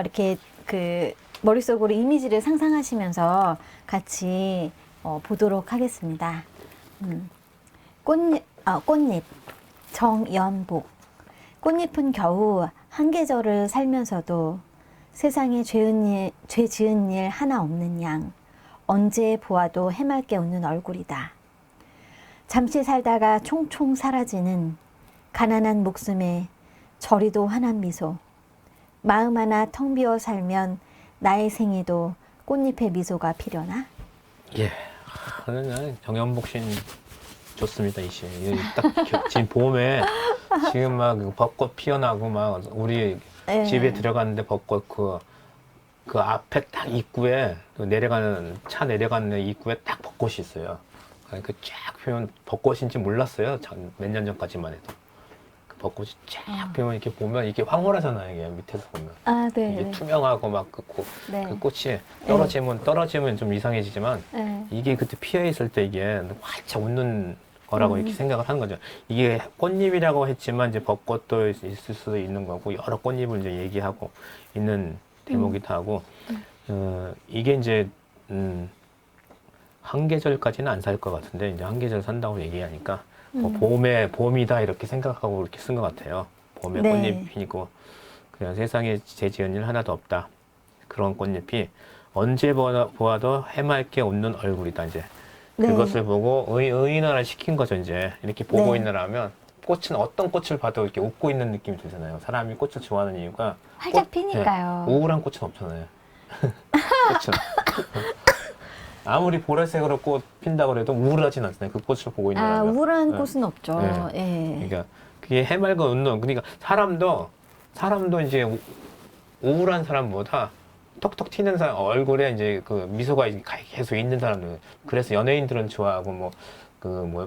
이렇게 그 머릿속으로 이미지를 상상하시면서 같이 보도록 하겠습니다. 꽃잎, 정연복. 꽃잎은 겨우 한 계절을 살면서도 세상에 죄 지은 일 하나 없는 양. 언제 보아도 해맑게 웃는 얼굴이다. 잠시 살다가 총총 사라지는 가난한 목숨에 저리도 환한 미소. 마음 하나 텅 비어 살면 나의 생에도 꽃잎의 미소가 필요나? 예. 정연복 씨 좋습니다, 이 시. 딱 지금 봄에 지금 막 벚꽃 피어나고 막 우리 네. 집에 들어갔는데 벚꽃 그 앞에 딱 입구에 차 내려가는 입구에 딱 벚꽃이 있어요. 그 쫙 피면 벚꽃인지 몰랐어요. 몇 년 전까지만 해도. 그 벚꽃이 쫙 피면 이렇게 보면 이게 황홀하잖아요. 이게 밑에서 보면. 아, 네. 이게 투명하고 막 네. 그 꽃이 떨어지면 좀 이상해지지만 네. 이게 그때 피어 있을 때 이게 활짝 웃는 거라고 이렇게 생각을 하는 거죠. 이게 꽃잎이라고 했지만 이제 벚꽃도 있을 수도 있는 거고 여러 꽃잎을 이제 얘기하고 있는 대목이기도 하고 이게 이제 한 계절까지는 안 살 것 같은데 이제 한 계절 산다고 얘기하니까 뭐 봄이다 이렇게 생각하고 이렇게 쓴 것 같아요. 봄에 네. 꽃잎이 피고 그냥 세상에 죄 지은 일 하나도 없다. 그런 꽃잎이 언제 보아도 해맑게 웃는 얼굴이다. 이제 네. 그것을 보고 의인화를 시킨 거죠. 이제 이렇게 보고 네. 있느라면 꽃은 어떤 꽃을 봐도 이렇게 웃고 있는 느낌이 들잖아요. 사람이 꽃을 좋아하는 이유가 활짝 피니까요. 네, 우울한 꽃은 없잖아요. 꽃은 아무리 보라색으로 꽃 핀다고 해도 우울하진 않잖아요. 그 꽃을 보고 있느라면. 우울한 네. 꽃은 없죠. 네. 예. 그러니까 그게 해맑고 웃는 그러니까 사람도 이제 우울한 사람보다 톡톡 튀는 사람 얼굴에 이제 그 미소가 계속 있는 사람들. 그래서 연예인들은 좋아하고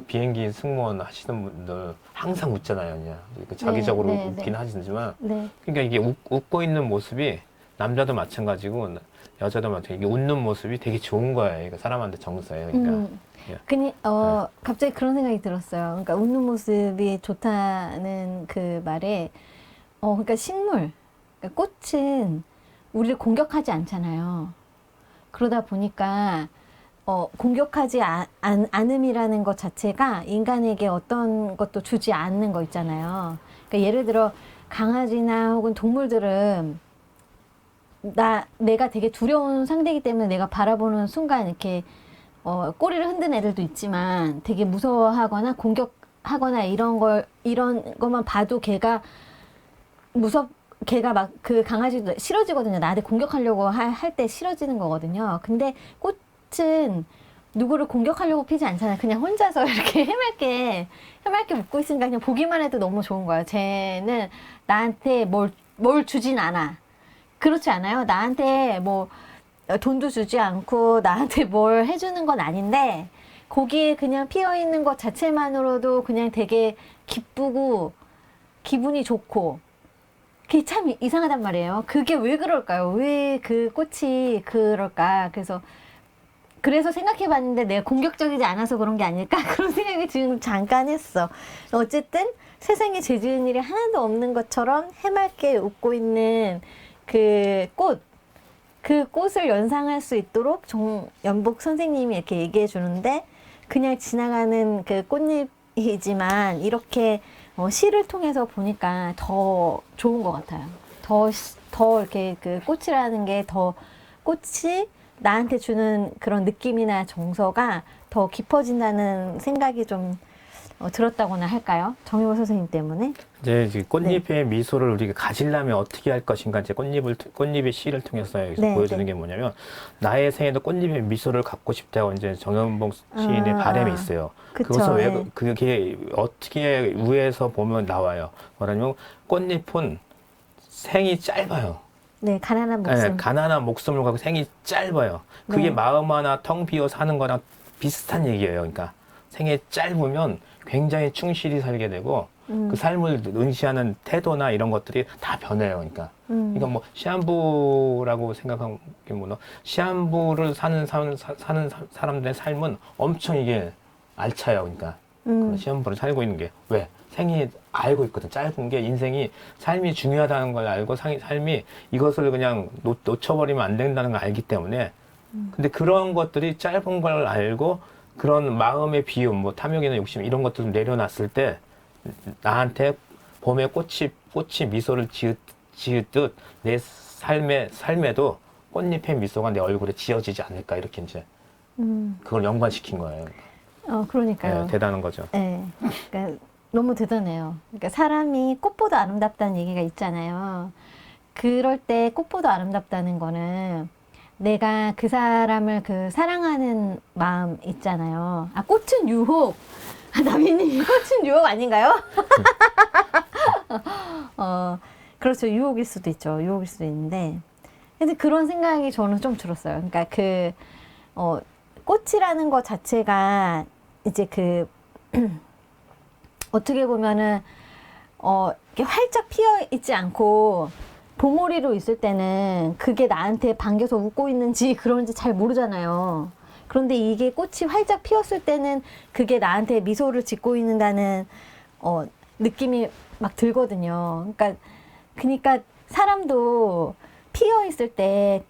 비행기 승무원 하시는 분들 항상 웃잖아요. 그냥 자기적으로 네, 웃긴 하시지만 네. 그러니까 이게 웃고 있는 모습이 남자도 마찬가지고 여자도 마찬가지고 이게 웃는 모습이 되게 좋은 거예요. 그러니까 사람한테 정서예요. 그러니까 예. 갑자기 그런 생각이 들었어요. 그러니까 웃는 모습이 좋다는 그 말에, 그러니까 그러니까 꽃은 우리를 공격하지 않잖아요. 그러다 보니까, 공격하지 않음이라는 것 자체가 인간에게 어떤 것도 주지 않는 거 있잖아요. 그러니까 예를 들어, 강아지나 혹은 동물들은 내가 되게 두려운 상대이기 때문에 내가 바라보는 순간 이렇게 꼬리를 흔든 애들도 있지만 되게 무서워하거나 공격하거나 이런 것만 봐도 걔가 막 그 강아지도 싫어지거든요. 나한테 공격하려고 할 때 싫어지는 거거든요. 근데 꽃은 누구를 공격하려고 피지 않잖아요. 그냥 혼자서 이렇게 해맑게 웃고 있으니까 그냥 보기만 해도 너무 좋은 거예요. 쟤는 나한테 뭘 주진 않아. 그렇지 않아요? 나한테 돈도 주지 않고 나한테 뭘 해주는 건 아닌데 거기에 그냥 피어있는 것 자체만으로도 그냥 되게 기쁘고 기분이 좋고 그게 참 이상하단 말이에요. 그게 왜 그럴까요? 왜 그 꽃이 그럴까? 그래서 생각해봤는데 내가 공격적이지 않아서 그런 게 아닐까? 그런 생각이 지금 잠깐 했어. 어쨌든 세상에 죄 지은 일이 하나도 없는 것처럼 해맑게 웃고 있는 그 꽃을 연상할 수 있도록 정연복 선생님이 이렇게 얘기해 주는데 그냥 지나가는 그 꽃잎이지만 이렇게 시를 통해서 보니까 더 좋은 것 같아요. 더 이렇게 그 꽃이라는 게 꽃이 나한테 주는 그런 느낌이나 정서가 더 깊어진다는 생각이 좀 들었다고나 할까요? 정연복 선생님 때문에. 이제 꽃잎의 미소를 우리가 가지려면 어떻게 할 것인가 이제 꽃잎의 시를 통해서 여기서 보여주는 게 뭐냐면 나의 생에도 꽃잎의 미소를 갖고 싶다고 이제 정연복 시인의 바람이 있어요. 그것은 그게 어떻게 위에서 보면 나와요. 뭐냐면 꽃잎은 생이 짧아요. 네, 가난한 목숨. 네, 가난한 목숨을 갖고 생이 짧아요. 그게 네. 마음 하나 텅 비어 사는 거랑 비슷한 얘기예요. 그러니까 생이 짧으면 굉장히 충실히 살게 되고 그 삶을 응시하는 태도나 이런 것들이 다 변해요. 그러니까 시한부라고 생각하면 시한부를 사는 사람들의 삶은 엄청 이게 알차요. 그러니까 시한부를 살고 있는 게 왜? 생이 알고 있거든. 짧은 게 인생이 삶이 중요하다는 걸 알고 삶이 이것을 그냥 놓쳐버리면 안 된다는 걸 알기 때문에 근데 그런 것들이 짧은 걸 알고 그런 마음의 비움, 뭐 탐욕이나 욕심 이런 것들 좀 내려놨을 때 나한테 봄에 꽃이 미소를 지으듯 내 삶에도 꽃잎의 미소가 내 얼굴에 지어지지 않을까 이렇게 이제 그걸 연관시킨 거예요. 그러니까요. 네, 대단한 거죠. 네. 그러니까 너무 대단해요. 그러니까 사람이 꽃보다 아름답다는 얘기가 있잖아요. 그럴 때 꽃보다 아름답다는 거는 내가 그 사람을 사랑하는 마음 있잖아요. 아, 꽃은 유혹. 나비님, 꽃은 유혹 아닌가요? 그렇죠. 유혹일 수도 있죠. 유혹일 수도 있는데. 근데 그런 생각이 저는 좀 들었어요. 그러니까 꽃이라는 것 자체가 이제 어떻게 보면은, 이렇게 활짝 피어 있지 않고, 봉오리로 있을 때는 그게 나한테 반겨서 웃고 있는지 그런지 잘 모르잖아요. 그런데 이게 꽃이 활짝 피었을 때는 그게 나한테 미소를 짓고 있는다는, 느낌이 막 들거든요. 그러니까 사람도 피어 있을 때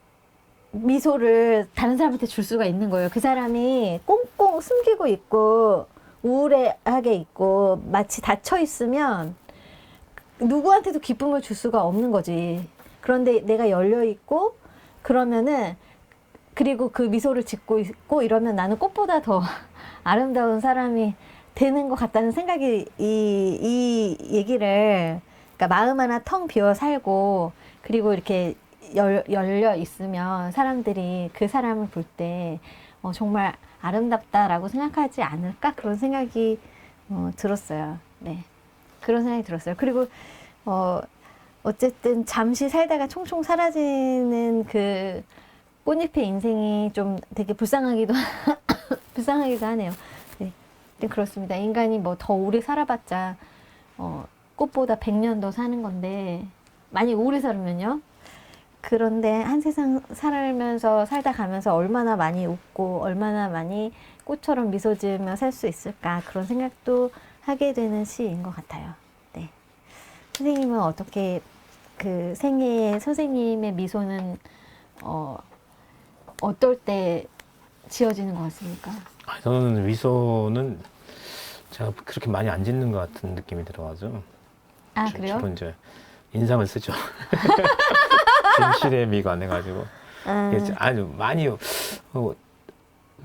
미소를 다른 사람한테 줄 수가 있는 거예요. 그 사람이 꽁꽁 숨기고 있고, 우울하게 있고, 마치 닫혀 있으면, 누구한테도 기쁨을 줄 수가 없는 거지. 그런데 내가 열려 있고 그러면은 그리고 그 미소를 짓고 있고 이러면 나는 꽃보다 더 아름다운 사람이 되는 것 같다는 생각이 이 얘기를 그러니까 마음 하나 텅 비워 살고 그리고 이렇게 열려 있으면 사람들이 그 사람을 볼 때 정말 아름답다라고 생각하지 않을까 그런 생각이 들었어요. 네. 그런 생각이 들었어요. 그리고, 어쨌든 잠시 살다가 총총 사라지는 그 꽃잎의 인생이 좀 되게 불쌍하기도 하네요. 네. 그렇습니다. 인간이 뭐 더 오래 살아봤자, 꽃보다 100년 더 사는 건데, 많이 오래 살면요. 그런데 한 세상 살다 가면서 얼마나 많이 웃고, 얼마나 많이 꽃처럼 미소 지으며 살 수 있을까, 그런 생각도 하게 되는 시인 것 같아요. 네. 선생님은 어떻게 생애에 선생님의 미소는 어떨 때 지어지는 것 같습니까? 저는 미소는 제가 그렇게 많이 안 짓는 것 같은 느낌이 들어가지고 그래요? 주로 이제 인상을 쓰죠. 진실의 미가 해가지고 아주 많이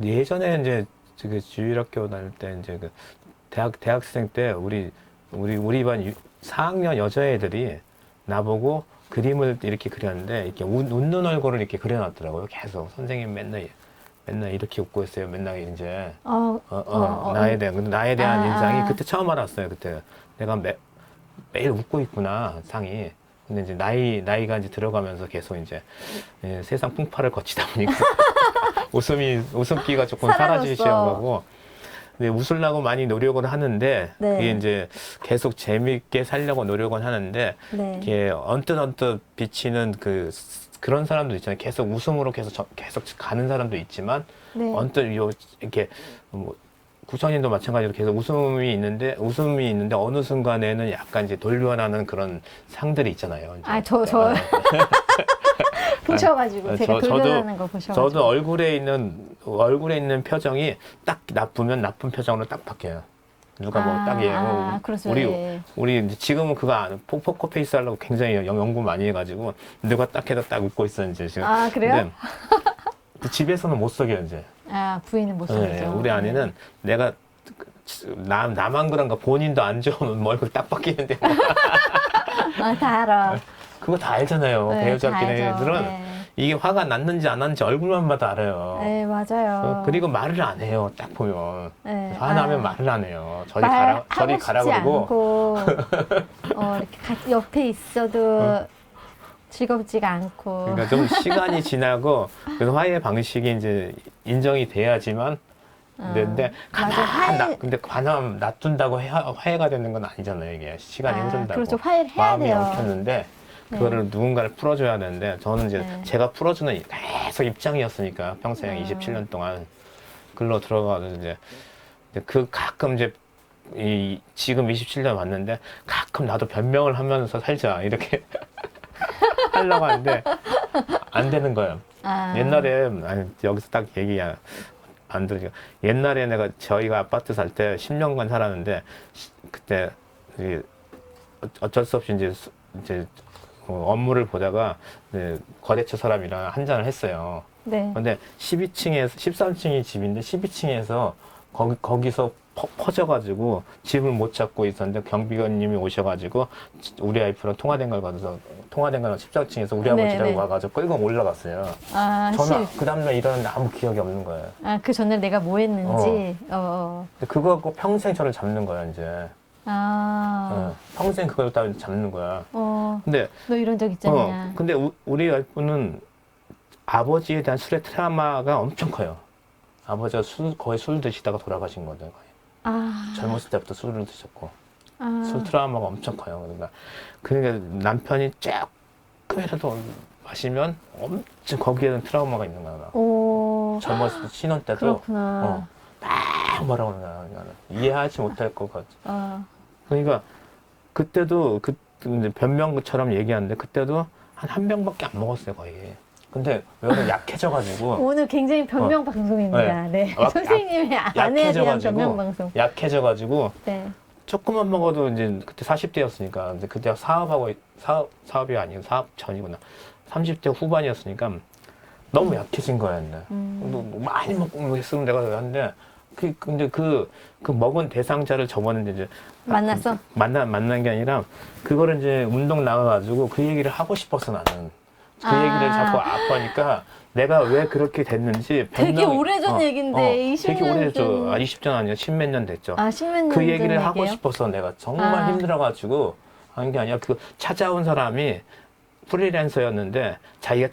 예전에 이제 주일학교 다닐 때 이제 대학생 때 우리 반 4학년 여자애들이 나보고 그림을 이렇게 그렸는데 이렇게 웃는 얼굴을 이렇게 그려놨더라고요. 계속 선생님 맨날 이렇게 웃고 있어요. 맨날 이제 나에 대한 인상이 그때 처음 알았어요. 그때 내가 매일 웃고 있구나 상이. 근데 이제 나이가 이제 들어가면서 계속 이제 세상 풍파를 거치다 보니까 웃음기가 조금 사라지기 시작하고. 근데 웃으려고 많이 노력을 하는데 네. 그게 이제 계속 재밌게 살려고 노력은 하는데 네. 이게 언뜻 비치는 그런 사람도 있잖아요. 계속 웃음으로 계속 가는 사람도 있지만 네. 언뜻 이렇게 뭐 구천인도 마찬가지로 계속 웃음이 있는데 어느 순간에는 약간 이제 돌변하는 그런 상들이 있잖아요. 이제. 보셔가지고 제가 돌변하는 거 보셔가지고 저도 얼굴에 있는 표정이 딱 나쁘면 나쁜 표정으로 딱 바뀌어요. 누가 딱 그렇죠. 우리 이제 지금은 그거 안 포커페이스 하려고 굉장히 연구 많이 해가지고 누가 딱 해도 딱 웃고 있어 이제 지금. 그래요? 근데 집에서는 못 속여 이제. 부인은 못 속이죠. 네, 우리 아내는 내가 나만 그런가 본인도 안 좋은 얼굴 딱 바뀌는데. 다 알아. 그거 다 알잖아요. 네, 배우자끼리들은 이게 화가 났는지 안 났는지 얼굴만 봐도 알아요. 네, 맞아요. 그리고 말을 안 해요. 딱 보면. 네. 화나면 말을 안 해요. 저리 가라 싶지 그러고. 않고, 이렇게 옆에 있어도 즐겁지가 않고. 그러니까 좀 시간이 지나고 그 화해 방식이 이제 인정이 돼야지만 근데 근데 관함 놔둔다고 화해가 되는 건 아니잖아요. 이게 시간이 흐른다고. 그렇죠. 화해를 해야 마음이 돼요. 엉켰는데 그거를 누군가를 풀어줘야 되는데 저는 이제 제가 풀어주는 계속 입장이었으니까 평생 27년 동안 글로 들어가서 이제 가끔 이제 지금 27년 왔는데 가끔 나도 변명을 하면서 살자 이렇게 하려고 하는데 안 되는 거예요. 옛날에 아니, 여기서 딱 얘기야 안 들으니까 옛날에 내가 저희가 아파트 살 때 10년간 살았는데 그때 어쩔 수 없이 이제 업무를 보다가 거래처 사람이랑 한 잔을 했어요. 네. 근데 12층에서 13층이 집인데 12층에서 거기서 퍼져가지고 집을 못 찾고 있었는데 경비원님이 오셔가지고 우리 와이프랑 통화된 걸 받아서 통화된 거랑 14층에서 우리 아버지라고 네. 와가지고 끌고 올라갔어요. 아, 저는 그 다음날 일어났는데 아무 기억이 없는 거예요. 그 전날 내가 뭐 했는지. 근데 그거 갖고 평생 저를 잡는 거야 이제. 평생 그걸 다 잡는 거야. 근데 너 이런 적 있잖냐. 근데 우리 와이프는 아버지에 대한 술의 트라우마가 엄청 커요. 아버지가 거의 술 드시다가 돌아가신 거거든요. 젊었을 때부터 술을 드셨고 술 트라우마가 엄청 커요. 그러니까 남편이 조금이라도 마시면 엄청 거기에는 트라우마가 있는 거야. 젊었을 때 신혼 때도 그렇구나. 막 뭐라고 그러나 이해하지 못할 것 같아. 그러니까 그때도 이제 변명처럼 얘기하는데 그때도 한 병밖에 안 먹었어요 거의. 근데 왜 약해져가지고 오늘 굉장히 변명 방송입니다. 네. 선생님의 아내에 대한 변명 방송. 약해져가지고 네. 조금만 먹어도 이제 그때 40대였으니까 이제 그때 사업이 아니고 사업 전이구나. 30대 후반이었으니까 너무 약해진 거야. 많이 먹고 했으면 내가 하는데 근데 그 먹은 대상자를 저번에 이제 만났어? 만난 게 아니라 그거를 이제 운동 나가가지고 그 얘기를 하고 싶어서 나는 그 얘기를 자꾸 아파니까 내가 왜 그렇게 됐는지 되게 오래전 얘긴데 20년 되게 오래됐죠. 20년 아니라 10몇 년 됐죠. 10몇 년 그 얘기를 전 하고 얘기예요? 싶어서 내가 정말 힘들어가지고 한 게 아니라 그 찾아온 사람이 프리랜서였는데 자기가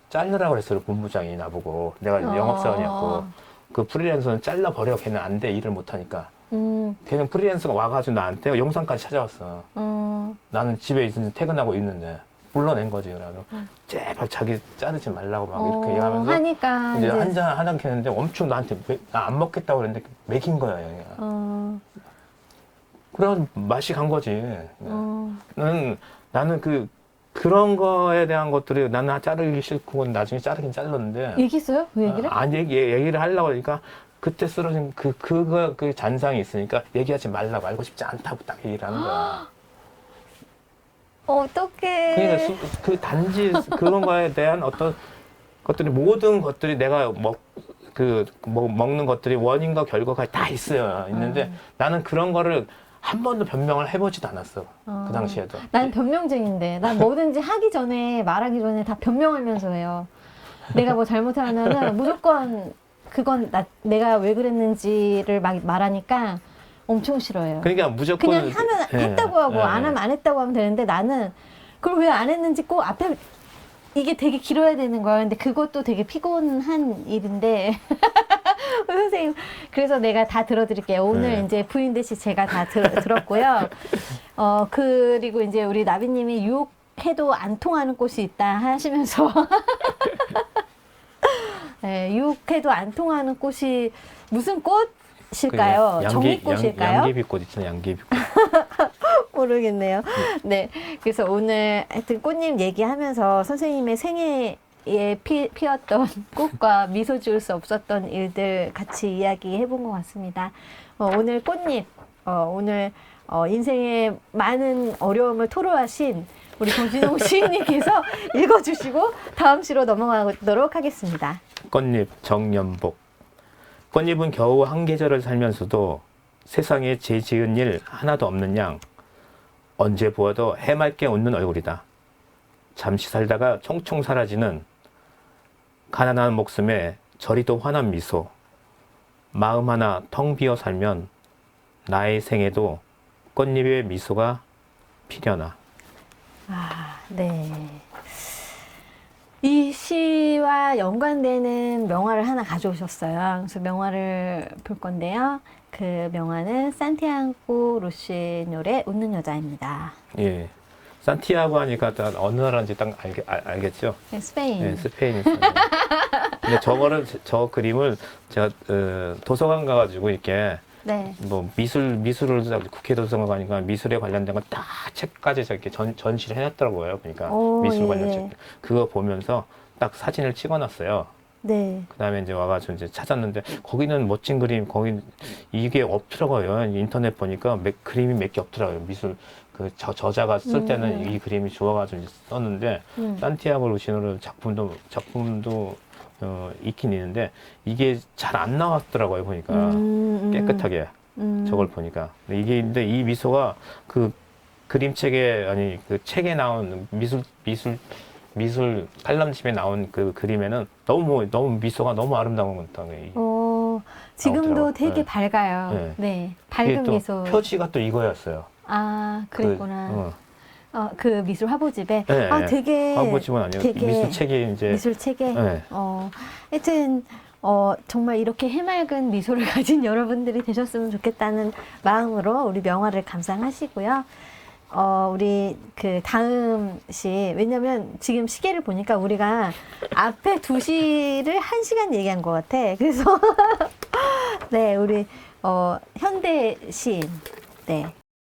잘르라고 그랬어요. 본부장이 나보고. 내가 영업사원이었고 그 프리랜서는 잘라버려. 걔는 안 돼. 일을 못하니까. 걔는 프리랜서가 와가지고 나한테 영상까지 찾아왔어. 나는 집에 퇴근하고 있는데 불러낸 거지. 그래서 제발 자기 자르지 말라고 막 이렇게 얘기하면서 하니까 이제 한잔 하다 했는데 엄청 나한테 나 안 먹겠다고 그랬는데 먹인 거야. 얘가. 그런 맛이 간 거지. 나는 그런 거에 대한 것들이 나는 자르기 싫고 나중에 자르긴 잘랐는데. 얘기했어요? 그 얘기를? 아니, 얘기를 하려고 하니까 그때 쓰러진 그 잔상이 있으니까 얘기하지 말라고 알고 싶지 않다고 딱 얘기를 하는 거야. 어떡해. 그러니까 단지 그런 거에 대한 어떤 것들이 모든 것들이 내가 먹는 것들이 원인과 결과가 다 있는데 나는 그런 거를 한 번도 변명을 해보지도 않았어. 그 당시에도. 난 변명쟁인데. 난 뭐든지 하기 전에, 말하기 전에 다 변명하면서 해요. 내가 뭐 잘못하면은 무조건 그건 내가 왜 그랬는지를 막 말하니까 엄청 싫어해요. 그러니까 무조건. 그냥 하면 했다고 하고 안 하면 안 했다고 하면 되는데 나는 그걸 왜 안 했는지 꼭 앞에 이게 되게 길어야 되는 거야. 근데 그것도 되게 피곤한 일인데. 선생님, 그래서 내가 다 들어드릴게요. 오늘 이제 부인 대신 제가 다 들었고요. 그리고 이제 우리 나비님이 유혹해도 안 통하는 꽃이 있다 하시면서. 네, 유혹해도 안 통하는 꽃이 무슨 꽃일까요? 정미꽃일까요? 양귀비꽃 있잖아요, 양귀비꽃. 모르겠네요. 네. 그래서 오늘 하여튼 꽃님 얘기하면서 선생님의 생애에 피었던 꽃과 미소 지을 수 없었던 일들 같이 이야기해 본 것 같습니다. 오늘 꽃잎, 오늘 인생의 많은 어려움을 토로하신 우리 정진홍 시인님께서 읽어주시고 다음 시로 넘어가도록 하겠습니다. 꽃잎 정연복. 꽃잎은 겨우 한 계절을 살면서도 세상에 죄 지은 일 하나도 없는 양 언제 보아도 해맑게 웃는 얼굴이다. 잠시 살다가 총총 사라지는 가난한 목숨에 저리도 환한 미소. 마음 하나 텅 비어 살면 나의 생에도 꽃잎의 미소가 피려나. 네. 이 시와 연관되는 명화를 하나 가져오셨어요. 그래서 명화를 볼 건데요. 그 명화는 산티아고 루시뇰의 웃는 여자입니다. 예. 산티아고 하니까 어느 나라인지 딱 알겠죠? 네, 스페인. 네, 스페인이었어요. 근데 저 그림을 제가 도서관 가가지고 이렇게 네. 뭐 미술을 국회 도서관 가니까 미술에 관련된 건 다 책까지 저렇게 전시를 해놨더라고요. 그러니까 오, 미술 예, 관련 예. 책 그거 보면서 딱 사진을 찍어놨어요. 네. 그다음에 이제 와가지고 이제 찾았는데 거기는 멋진 그림 거기 이게 없더라고요. 인터넷 보니까 그림이 몇 개 없더라고요. 미술 그 저자가 쓸 때는 이 그림이 좋아가지고 이제 썼는데 산티아고 루시노르 작품도 있긴 있는데 이게 잘 안 나왔더라고요. 보니까 깨끗하게 저걸 보니까 근데 이 미소가 그 그림책에 아니 그 책에 나온 미술 칼럼집에 나온 그 그림에는 너무 미소가 너무 아름다운 것 같아요. 지금도 나오더라고요. 되게 네. 밝아요. 네. 네. 이게 밝은 또 미소. 표지가 또 이거였어요. 아, 그랬구나. 그, 그 미술 화보집에. 네, 아, 되게. 화보집은 아니고 되게 미술책이 이제 미술책에. 네. 하여튼, 정말 이렇게 해맑은 미소를 가진 여러분들이 되셨으면 좋겠다는 마음으로 우리 명화를 감상하시고요. 우리 그 다음 시, 왜냐면 지금 시계를 보니까 우리가 앞에 2시를 1시간 얘기한 것 같아. 그래서, 네, 우리, 현대 시인, 네,